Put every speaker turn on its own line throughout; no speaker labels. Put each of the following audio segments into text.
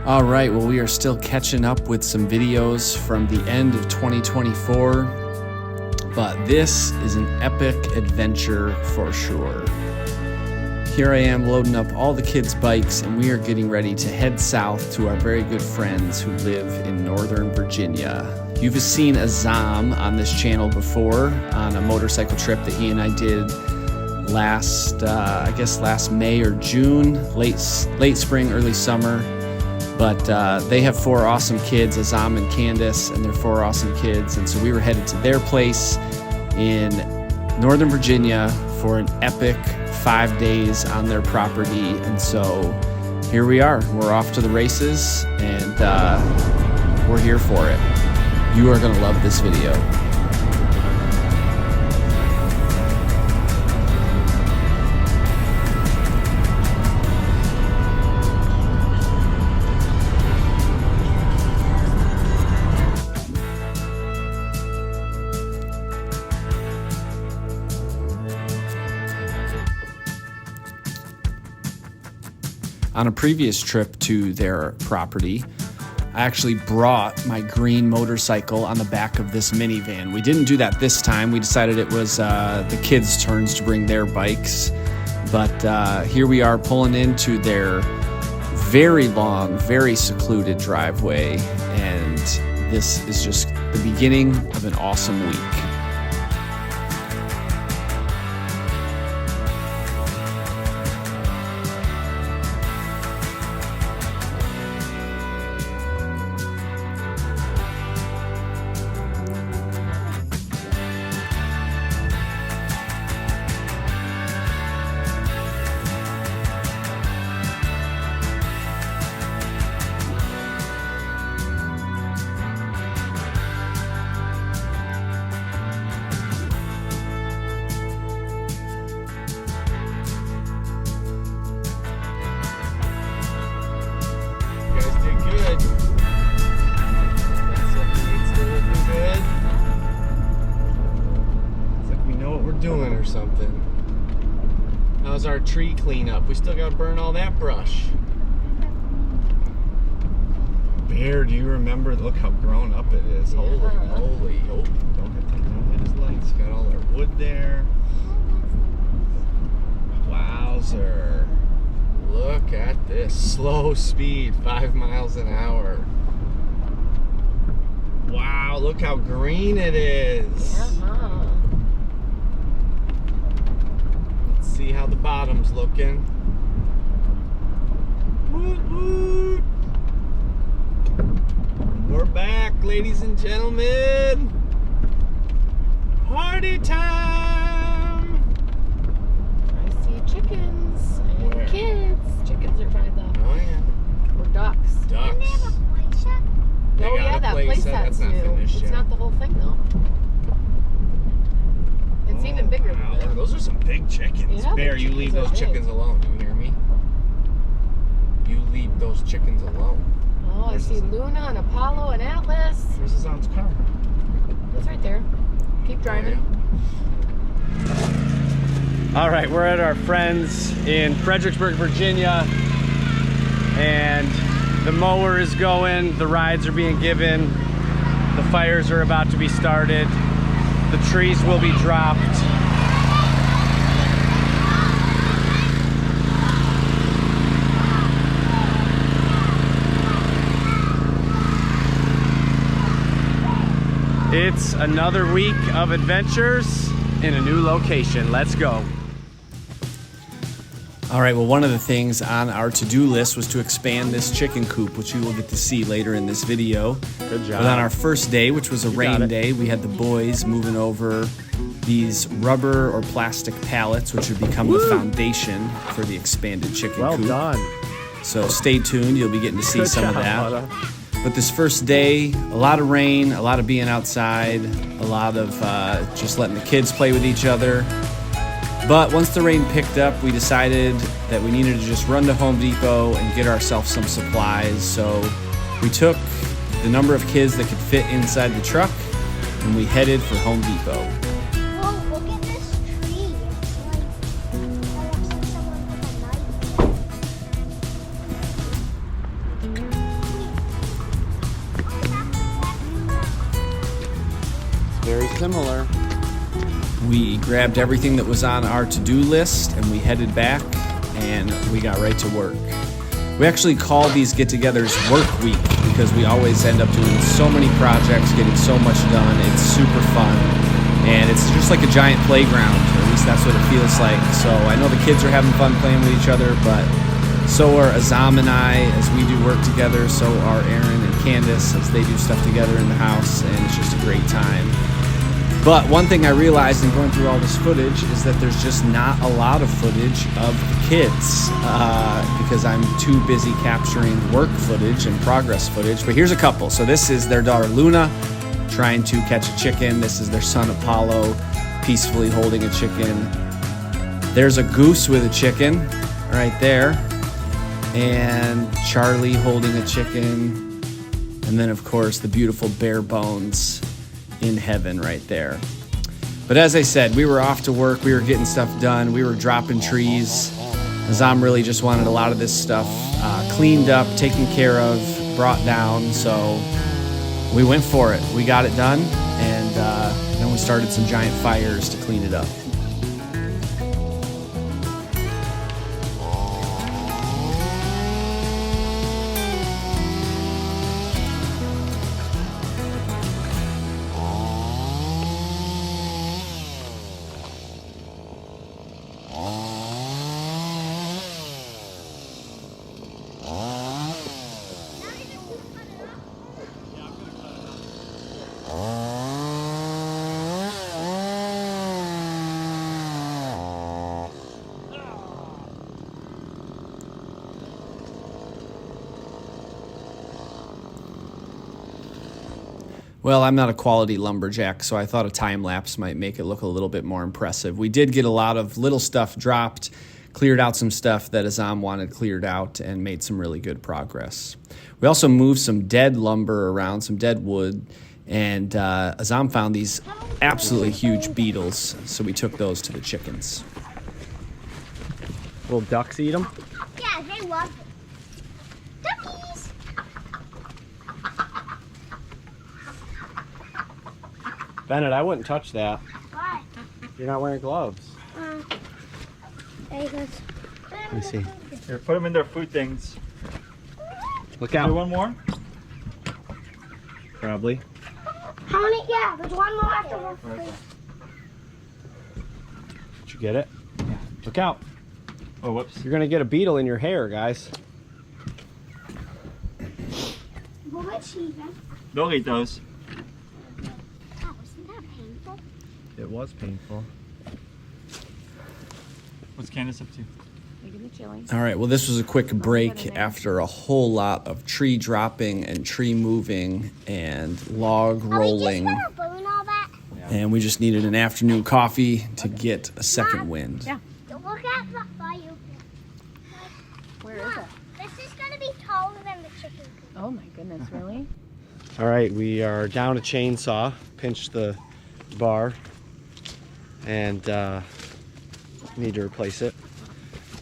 All right, well, we are still catching up with some videos from the end of 2024, but this is an epic adventure for sure. Here I am loading up all the kids' bikes, and we are getting ready to head south to our very good friends who live in Northern Virginia. You've seen Azam on this channel before on a motorcycle trip that he and I did last May or June, late spring, early summer. But they have 4 awesome kids, Azam and Candace, and they're 4 awesome kids. And so we were headed to their place in Northern Virginia for an epic 5 days on their property. And so here we are. We're off to the races, and we're here for it. You are going to love this video. On a previous trip to their property, I actually brought my green motorcycle on the back of this minivan. We didn't do that this time. We decided it was the kids' turns to bring their bikes. But here we are pulling into their very long, very secluded driveway. And this is just the beginning of an awesome week.
Doing or something. How's our tree cleanup? We still gotta burn all that brush. Bear, do you remember? Look how grown up it is. Holy moly. Oh, don't hit his lights. Got all our wood there. Wowzer. Look at this. Slow speed, 5 miles an hour. Wow, look how green it is. See how the bottom's looking. Woot woot. We're back, ladies and gentlemen. Party time.
I see chickens and
Where?
kids. Chickens are fine though.
Oh yeah.
Or ducks.
Ducks.
They have a place yet?
They
Oh
got
yeah,
a
that
place
place
set.
that's
That's not
new.
finished
It's
yet.
not the whole thing though. It's even bigger
Wow,
than that.
those are some big chickens.
Yeah,
Bear,
the
you leave
chickens are
those
big.
chickens alone. You hear me? You leave those chickens alone.
Oh, I
Where's
see
this-
Luna and Apollo and Atlas.
Where's Azam's car?
It's right there. Keep driving.
All right, we're at our friends in Fredericksburg, Virginia, and the mower is going, the rides are being given, the fires are about to be started, the trees will be dropped. It's another week of adventures in a new location. Let's go. All right, well, one of the things on our to-do list was to expand this chicken coop, which you will get to see later in this video.
Good job.
But on our first day, which was a rain day, we had the boys moving over these rubber or plastic pallets, which would become the foundation for the expanded chicken coop.
Well done.
So stay tuned, you'll be getting to see
Good
some of
job,
that.
Mata.
But this first day, a lot of rain, a lot of being outside, a lot of just letting the kids play with each other. But once the rain picked up, we decided that we needed to just run to Home Depot and get ourselves some supplies. So we took the number of kids that could fit inside the truck and we headed for Home Depot.
Whoa, look at this tree. It's like, it looks like someone put a knife.
similar. We grabbed everything that was on our to-do list and we headed back and we got right to work. We actually call these get-togethers work week because we always end up doing so many projects, getting so much done. It's super fun. And it's just like a giant playground, or at least that's what it feels like. So I know the kids are having fun playing with each other, but so are Azam and I as we do work together. So are Aaron and Candace as they do stuff together in the house, and it's just a great time. But one thing I realized in going through all this footage is that there's just not a lot of footage of the kids because I'm too busy capturing work footage and progress footage. But here's a couple. So this is their daughter Luna trying to catch a chicken. This is their son Apollo peacefully holding a chicken. There's a goose with a chicken right there. And Charlie holding a chicken. And then, of course, the beautiful bare bones in heaven right there. But as I said, we were off to work. We were getting stuff done. We were dropping trees. Azam really just wanted a lot of this stuff cleaned up, taken care of, brought down. So we went for it. We got it done, and then we started some giant fires to clean it up. Well, I'm not a quality lumberjack, so I thought a time lapse might make it look a little bit more impressive. We did get a lot of little stuff dropped, cleared out some stuff that Azam wanted cleared out, and made some really good progress. We also moved some dead lumber around, some dead wood, and Azam found these absolutely huge beetles, so we took those to the chickens. Will ducks eat them?
Yeah, they love it. Duckies!
Bennett, I wouldn't touch that.
Why?
You're not wearing gloves.
There he goes.
Let me see.
Here, put them in their food things.
Look
Do
out.
one more?
Probably.
How many? Yeah, there's one more after one.
Did you get it? Yeah. Look out.
Oh, whoops.
You're going to get a beetle in your hair, guys.
Well, let's see then.
They'll eat those.
Oh, isn't that painful?
It was painful.
What's Candace up to?
Making the chili.
All right, well, this was a quick break after a whole lot of tree dropping and tree moving and log rolling.
Are we just gonna burn all that?
And we just needed an afternoon coffee to get a second wind.
Yeah.
Look at the fire.
Where is it?
This is gonna be taller than the chicken coop.
Oh my goodness, really?
All right, we are down a chainsaw, pinched the bar, and need to replace it.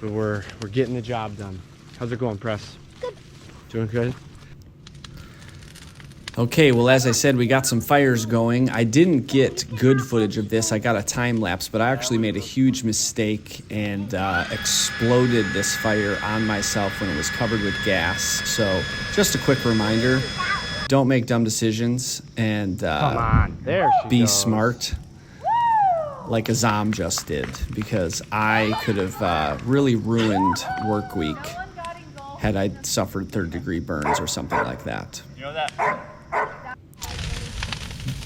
But we're getting the job done. How's it going, Press?
Good.
Doing good? Okay, well, as I said, we got some fires going. I didn't get good footage of this. I got a time lapse, but I actually made a huge mistake and exploded this fire on myself when it was covered with gas. So just a quick reminder, don't make dumb decisions and
Come on, there she
be
goes.
smart like Azam just did, because I could have really ruined work week had I suffered third-degree burns or something like that.
You know that?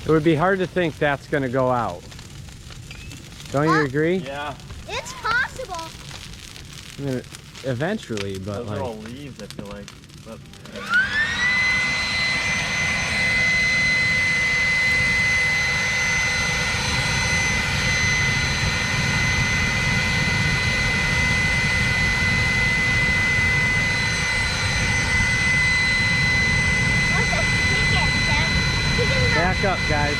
It would be hard to think that's going to go out. Don't you agree?
Yeah.
It's possible.
I mean, eventually, but
Those are all
like,
leaves, I feel like. But,
What's a chicken, Dad? Chicken
back up, guys.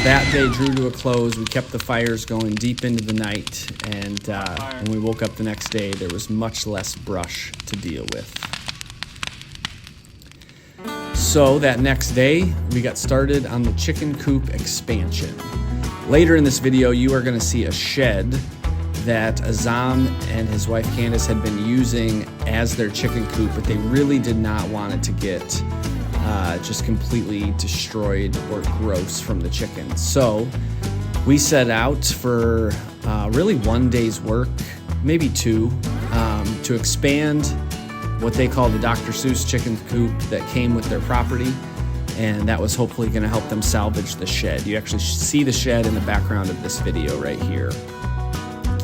that day drew to a close. We kept the fires going deep into the night, and when we woke up the next day, there was much less brush to deal with. So that next day, we got started on the chicken coop expansion. Later in this video, you are going to see a shed that Azam and his wife Candace had been using as their chicken coop, but they really did not want it to get just completely destroyed or gross from the chickens. So we set out for really one day's work, maybe two, to expand what they call the Dr. Seuss chicken coop that came with their property, and that was hopefully going to help them salvage the shed. You actually see the shed in the background of this video right here.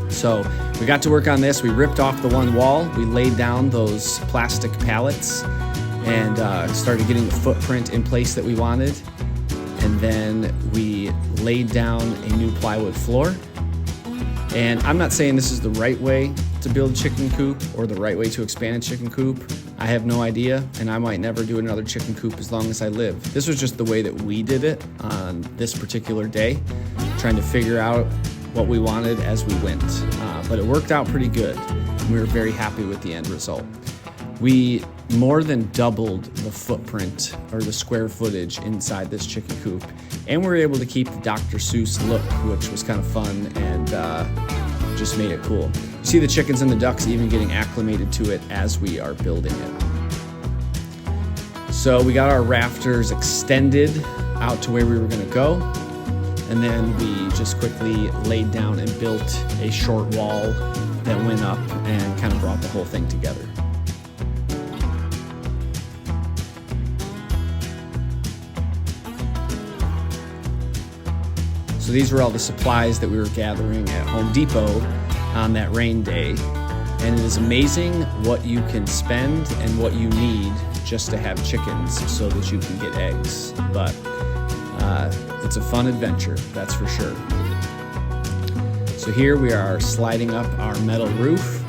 So we got to work on this. We ripped off the one wall, we laid down those plastic pallets, and started getting the footprint in place that we wanted. And then we laid down a new plywood floor. And I'm not saying this is the right way to build a chicken coop or the right way to expand a chicken coop. I have no idea, and I might never do another chicken coop as long as I live. This was just the way that we did it on this particular day, trying to figure out what we wanted as we went. But it worked out pretty good, and we were very happy with the end result. We more than doubled the footprint or the square footage inside this chicken coop, and we were able to keep the Dr. Seuss look, which was kind of fun and just made it cool. You see the chickens and the ducks even getting acclimated to it as we are building it. So we got our rafters extended out to where we were going to go, and then we just quickly laid down and built a short wall that went up and kind of brought the whole thing together. So these were all the supplies that we were gathering at Home Depot on that rain day. And it is amazing what you can spend and what you need just to have chickens so that you can get eggs. But it's a fun adventure, that's for sure. So here we are sliding up our metal roof.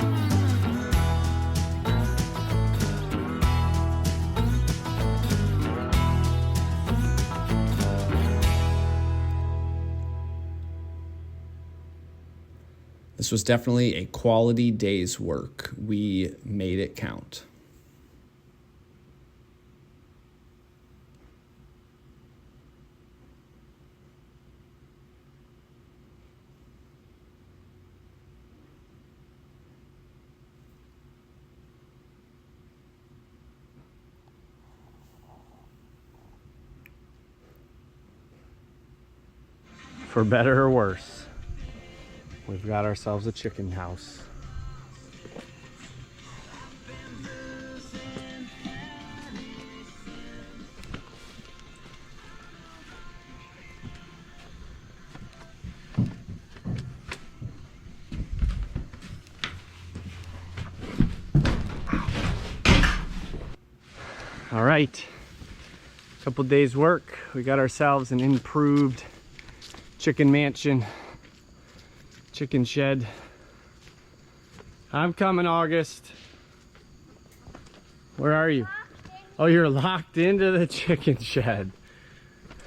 This was definitely a quality day's work. We made it count.
For better or worse, we've got ourselves a chicken house. All right, couple days work. We got ourselves an improved chicken mansion, chicken shed. I'm coming, August. Where are you? Oh, you're locked into the chicken shed.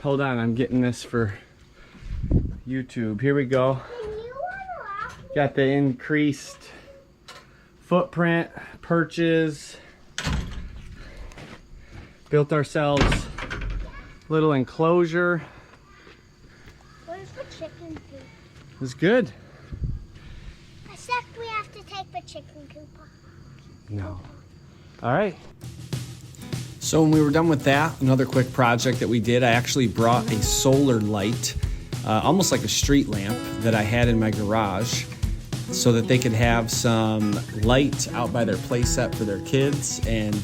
Hold on, I'm getting this for YouTube. Here we go. Got the increased footprint, perches. Built ourselves a little enclosure.
Where's the chicken coop?
It was good.
Except we have to take the chicken coop off.
No. All right.
So when we were done with that, another quick project that we did, I actually brought a solar light, almost like a street lamp that I had in my garage, so that they could have some light out by their play set for their kids. And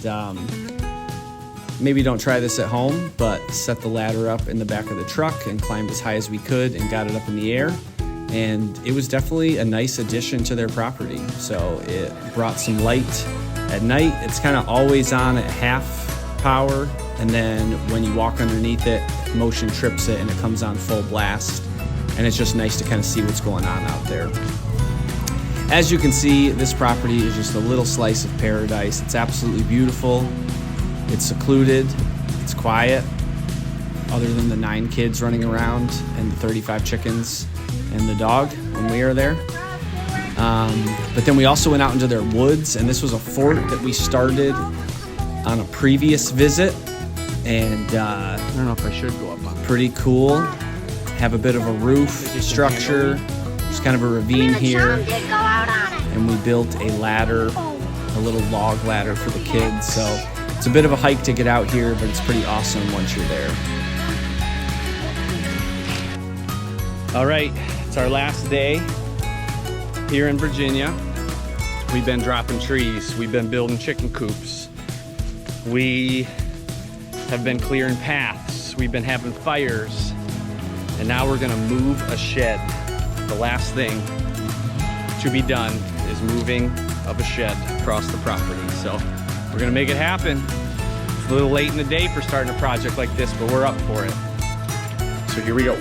maybe don't try this at home, but set the ladder up in the back of the truck and climbed as high as we could and got it up in the air. And it was definitely a nice addition to their property. So it brought some light at night. It's kind of always on at half power, and then when you walk underneath it, motion trips it and it comes on full blast. And it's just nice to kind of see what's going on out there. As you can see, this property is just a little slice of paradise. It's absolutely beautiful. It's secluded, it's quiet. other than the 9 kids running around and the 35 chickens and the dog when we were there. But then we also went out into their woods, and this was a fort that we started on a previous visit. And
I don't know if I should go up on it.
pretty cool. Have a bit of a roof structure. There's kind of a ravine here. And we built a ladder, a little log ladder for the kids. So it's a bit of a hike to get out here, but it's pretty awesome once you're there.
All right, it's our last day here in Virginia. We've been dropping trees. We've been building chicken coops. We have been clearing paths. We've been having fires. And now we're gonna move a shed. The last thing to be done is moving of a shed across the property. So we're gonna make it happen. It's a little late in the day for starting a project like this, but we're up for it. So here we go.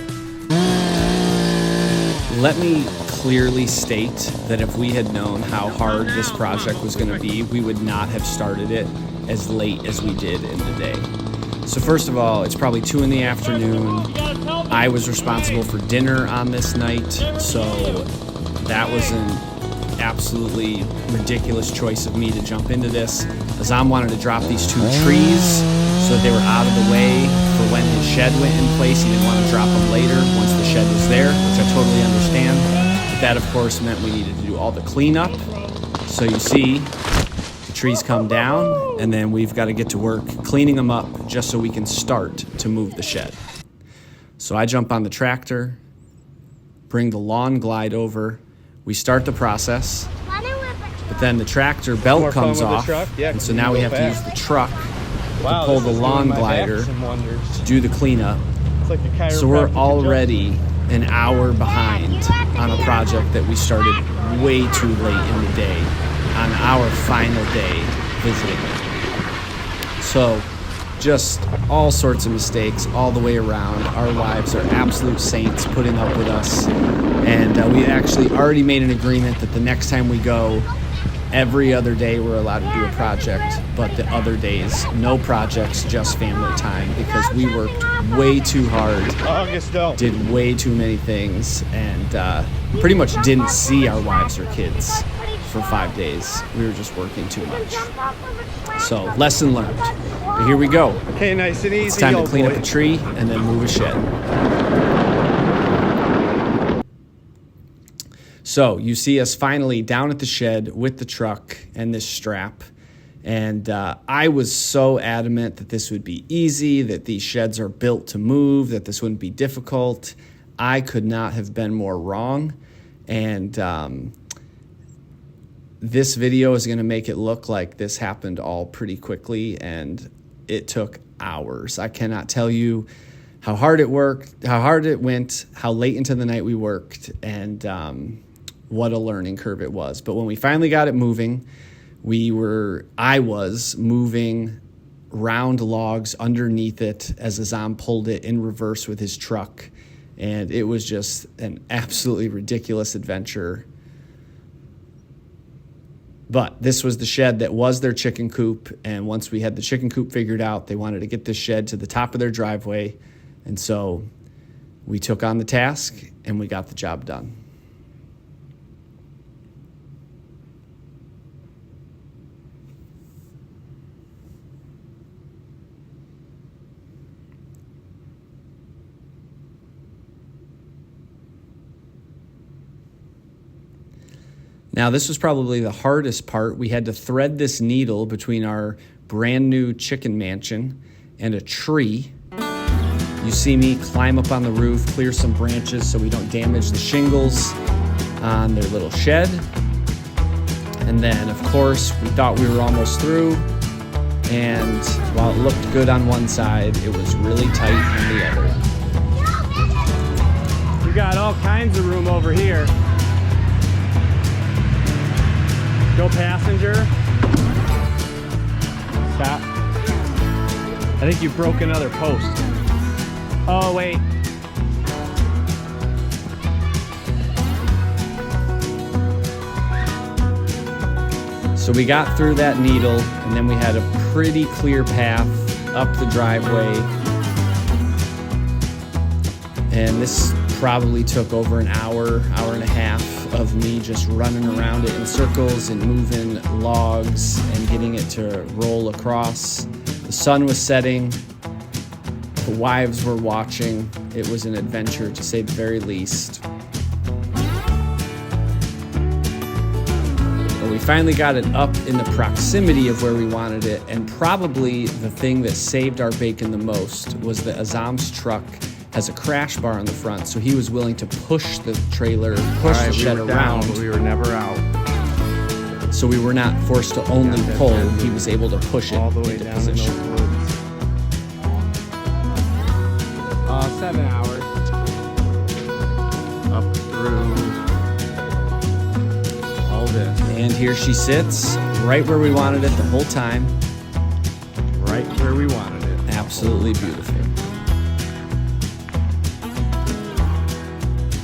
Let me clearly state that if we had known how hard this project was going to be, we would not have started it as late as we did in the day. So first of all, it's probably 2 in the afternoon. I was responsible for dinner on this night, so that was an absolutely ridiculous choice of me to jump into this. Azam wanted to drop these 2 trees so that they were out of the way for when his shed went in place. He didn't want to drop them later once the shed was there, which I totally understand. But that, of course, meant we needed to do all the cleanup. So you see, the trees come down, and then we've got to get to work cleaning them up just so we can start to move the shed. So I jump on the tractor, bring the lawn glide over. We start the process, but then the tractor belt comes off, and so now we have to use the truck to pull the lawn glider to do the cleanup. So we're already an hour behind on a project that we started way too late in the day, on our final day visiting. So just all sorts of mistakes all the way around. Our wives are absolute saints putting up with us. And we actually already made an agreement that the next time we go, every other day we're allowed to do a project, but the other days, no projects, just family time, because we worked way too hard, did way too many things, and pretty much didn't see our wives or kids for 5 days. We were just working too much. So, lesson learned. But here we go.
Okay, nice and easy.
It's time to clean up a tree and then move a shed. So you see us finally down at the shed with the truck and this strap. And I was so adamant that this would be easy, that these sheds are built to move, that this wouldn't be difficult. I could not have been more wrong. And this video is going to make it look like this happened all pretty quickly, and it took hours. I cannot tell you how hard it worked, how hard it went, how late into the night we worked, and what a learning curve it was. But when we finally got it moving, I was moving round logs underneath it as Azam pulled it in reverse with his truck. And it was just an absolutely ridiculous adventure. But this was the shed that was their chicken coop. And once we had the chicken coop figured out, they wanted to get this shed to the top of their driveway. And so we took on the task and we got the job done. Now, this was probably the hardest part. We had to thread this needle between our brand new chicken mansion and a tree. You see me climb up on the roof, clear some branches so we don't damage the shingles on their little shed. And then, of course, we thought we were almost through. And while it looked good on one side, it was really tight on the other.
We got all kinds of room over here. Go passenger. Stop. I think you broke another post. Oh, wait.
So we got through that needle, and then we had a pretty clear path up the driveway. And this probably took over an hour, hour and a half of me just running around it in circles and moving logs and getting it to roll across. The sun was setting. The wives were watching. It was an adventure, to say the very least. But we finally got it up in the proximity of where we wanted it, and probably the thing that saved our bacon the most was that Azam's truck has a crash bar on the front, so he was willing to push the trailer, push the shed around.
But we were never out.
So we were not forced to only pull. He was able to push it
All the way
into
down in those
position.
woods. 7 hours. Up through all this.
And here she sits, right where we wanted it the whole time.
Right where we wanted it.
Absolutely beautiful.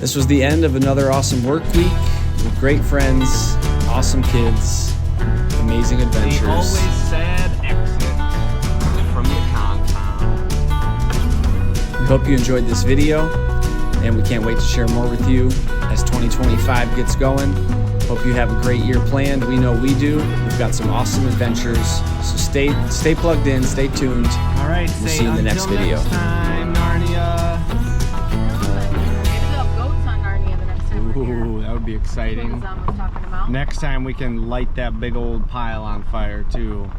This was the end of another awesome work week with great friends, awesome kids, amazing adventures.
The always sad exit from the compound.
We hope you enjoyed this video, and we can't wait to share more with you as 2025 gets going. Hope you have a great year planned. We know we do. We've got some awesome adventures. So stay plugged in, stay tuned.
All right,
We'll see you in the next video.
Next time, Narnia.
Maybe they'll have goats on Narnia the next time we're here.
Ooh, that would be exciting.
What Azam was talking about.
Next time we can light that big old pile on fire too.